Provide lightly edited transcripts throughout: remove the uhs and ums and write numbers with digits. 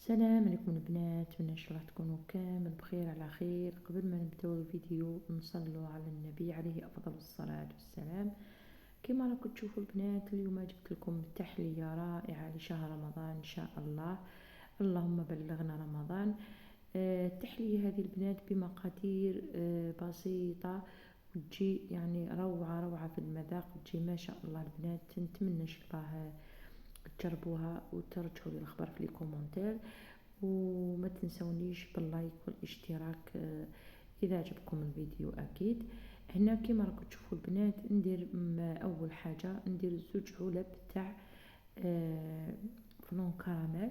السلام عليكم البنات، من ان شاء الله تكونوا كامل بخير على خير. قبل ما نبداو الفيديو نصلوا على النبي عليه افضل الصلاه والسلام. كما راكم تشوفوا البنات، اليوم جبت لكم تحليه رائعه لشهر رمضان ان شاء الله. اللهم بلغنا رمضان. التحليه هذه البنات بمقادير بسيطه، وتجي يعني روعه روعه في المذاق، تجي ما شاء الله البنات. نتمنى ان شاء الله تجربوها وترجعوا لي الخبر في لي كومونتير، وما تنسونيش باللايك والاشتراك اذا عجبكم الفيديو اكيد. هنا كما راكم تشوفوا البنات ندير اول حاجه ندير زوج علب تاع فلون كراميل.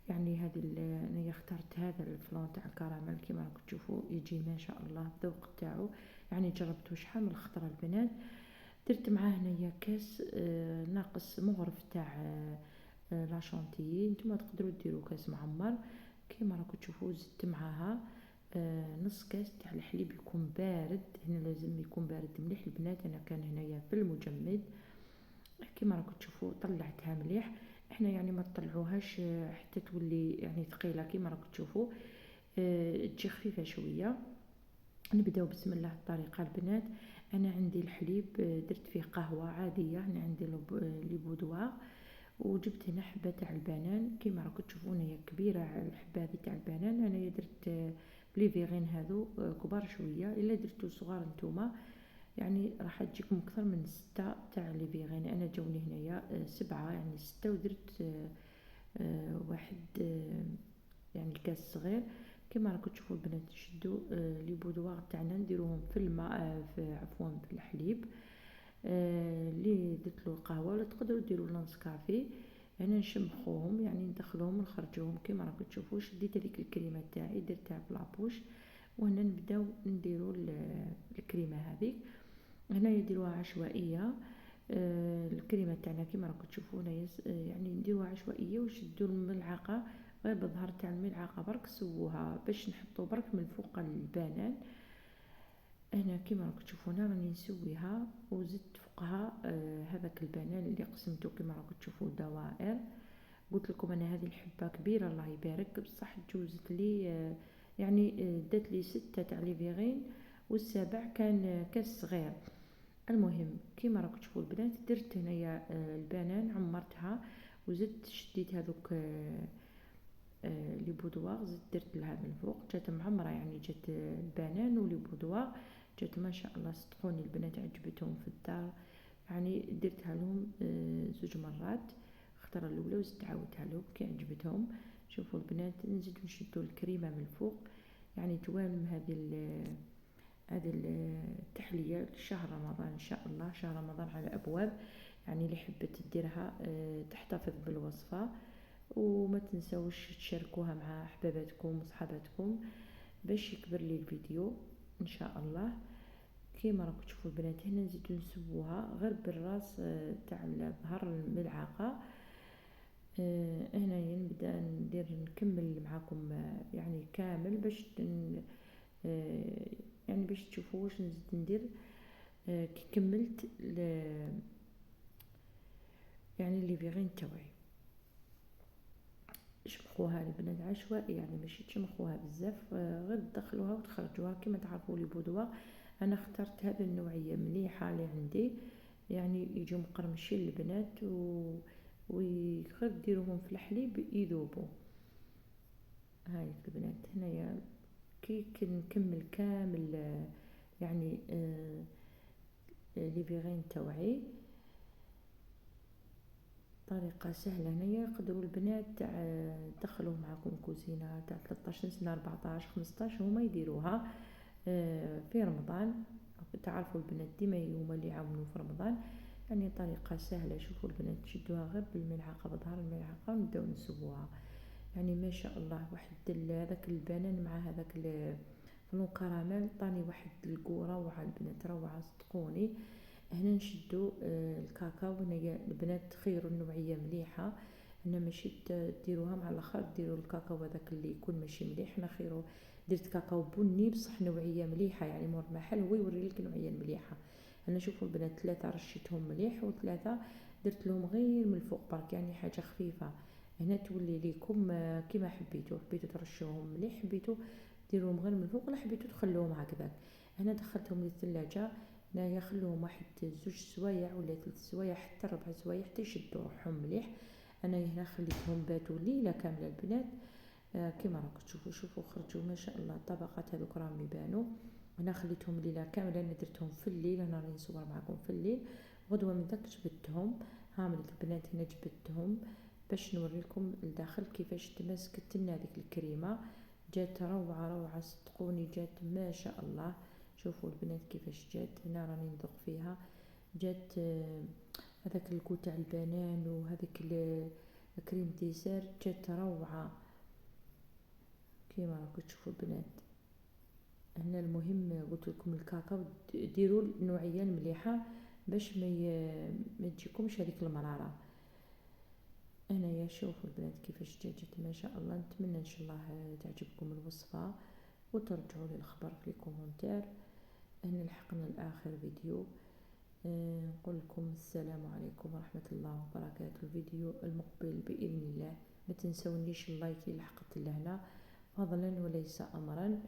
يعني هذه انا اخترت هذا الفلون تاع الكراميل، كما راكم تشوفوا يجي ما شاء الله الذوق تاعو. يعني جربته شحال من خطره البنات. درت معاه هنايا كاس ناقص مغرف تاع لا شانتيي. نتوما تقدروا ديروا كاس معمر كيما راكم تشوفوا. زدت معاها نص كاس تاع الحليب يكون بارد. هنا لازم يكون بارد مليح البنات. انا كان هنايا في المجمد كيما راكم تشوفوا طلعتها مليح. احنا يعني ما تطلعوهاش حتى تولي يعني ثقيله كيما راكم تشوفوا. تجي خفيفه شويه. نبداو بسم الله الطريقه البنات. انا عندي الحليب درت فيه قهوه عاديه. انا عندي لي بودوار، وجبت هنا حبه تاع البنان كيما راكم تشوفون، هي كبيره الحبه هذه تاع البنان. انا درت لي فيغين هذو كبار شويه. الا درتو صغار نتوما يعني راح تجيكم اكثر من 6 تاع لي فيغين. انا جاوني هنايا 7 يعني 6. ودرت واحد يعني الكاس صغير. كما راكم تشوفوا البنات نشدو لي بودوار تاعنا نديروهم في الماء في عفوا في الحليب اللي درت له القهوه، ولا تقدروا ديروا لانسكافي. انا نشمخوهم يعني ندخلوهم ونخرجوهم. كما راكم تشوفوا شديت هذيك الكريمه تاعي درتها في لابوش، وهنا نبداو نديروا الكريمه هذيك. هنا يديروها عشوائيه. الكريمه تاعنا كما راكم تشوفوا هنايا يعني نديروها عشوائيه، وشدوا الملعقه غير بظهر تاع الملعقه برك سووها باش نحطوا برك من فوق البنان. هنا كيما راكم تشوفون راني نسويها، وزدت فوقها هذاك البنان اللي قسمته كيما راكم تشوفوا دوائر. قلت لكم انا هذه الحبه كبيره الله يبارك، بصح جوزت لي يعني دات لي 6 تاع لي فيغين، والسابع كان كاس صغير. المهم كيما راكم تشوفوا البنات درت هنايا البنان عمرتها، وزدت شديت هذوك لي بودوار زدت درت لها من الفوق. جات معمره يعني جات البنان ولي بودوار جات ما شاء الله. صدقوني البنات عجبتهم في الدار. يعني درتها لهم زوج مرات، اختار الاولى وزدت عاودتها لهم كي عجبتهم. شوفوا البنات نزيدو نشدو الكريمه من الفوق. يعني توالم هذه التحليه لشهر رمضان ان شاء الله. شهر رمضان على ابواب، يعني اللي حبت تديرها تحتفظ بالوصفه. وما تنسوش تشاركوها مع احباباتكم وصحاباتكم باش يكبر لي الفيديو ان شاء الله. كيما راكم تشوفوا البنات هنا نزيدو نسووها غير بالراس تاع ظهر الملعقه. هنايا نبدا نكمل معاكم يعني كامل باش يعني باش تشوفوا واش نزيد ندير. كي كملت يعني لي فيغين تاوعي. شمخوها البنات عشوائي، يعني ماشي تشمخوها بزاف، غير تدخلوها وتخرجوها كما تعرفوا لي بودوا. انا اخترت هذه النوعيه مليحه اللي عندي، يعني يجوا مقرمشين البنات وغير ديروهم في الحليب يذوبوا. هاي البنات هنايا كي نكمل كامل يعني لي فيغين تاوعي. طريقة سهلة هنايا يقدروا البنات تاع دخلوا معكم كوزينة تاع 13 سنة 14 15 هما يديروها في رمضان. تعرفوا البنات ديما هما اللي يعاونوا في رمضان. يعني طريقة سهلة. شوفوا البنات تشدوها غير بالملعقة بظهر الملعقة ونبداو نسووها. يعني ما شاء الله واحد هذاك البنان مع هذاك فلون كراميل طاني واحد الكو روعة البنات روعة صدقوني. هنا نشدو الكاكاو. هنايا البنات تخيروا النوعيه مليحه. هنا ماشي ديروها مع الاخر ديروا الكاكاو هذاك اللي يكون ماشي مليح. هنا خيروا درت كاكاو بني بصح نوعيه مليحه، يعني مور المحل هو يوري لك النوعيه المليحه. هنا شوفوا البنات 3 رشيتهم مليح، و3 درت لهم غير من الفوق برك يعني حاجه خفيفه. هنا تولي ليكم كيما حبيتو ترشوهم مليح، حبيتو ديروهم غير من الفوق، ولا حبيتو تخلوهم هكذاك. هنا دخلتهم للثلاجة، هنايا خلوهم واحد 2 سوايع ولا 3 سوايع حتى 4 سوايع حتى يشدو روحهم مليح. انا هنا خليتهم باتوا ليلة كاملة البنات. كيما راكم تشوفوا، شوفوا خرجوا ما شاء الله، الطبقات هذوك راهم يبانوا. انا خليتهم ليلة كاملة، انا درتهم في الليل، انا راني نصور معكم في الليل. غدوة من داك جبدتهم، هامل البنات هنا جبدتهم باش نوريلكم الداخل كيفاش تماسكت لنا هذيك الكريمه. جات روعه روعه صدقوني، جات ما شاء الله. شوفوا البنات كيفاش جات، هنا راني نذوق فيها. جات هذاك الكو تاع البنان وهذيك الكريم ديسير، جات روعه كيما راكم تشوفوا البنات. هنا المهم قلت لكم الكاكاو ديروا النوعيه المليحه باش ما تجيكمش هذيك المراره. انايا شوفوا البنات كيفاش جات ما شاء الله. نتمنى ان شاء الله تعجبكم الوصفه وترجعوا لي الخبر في الكومنتير. هنا لحقنا لاخر فيديو. نقول لكم السلام عليكم ورحمه الله وبركاته. الفيديو المقبل باذن الله ما تنسونيش اللايك اللي لحقت لهنا، فضلا وليس امرا.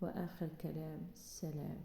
واخر كلام، السلام.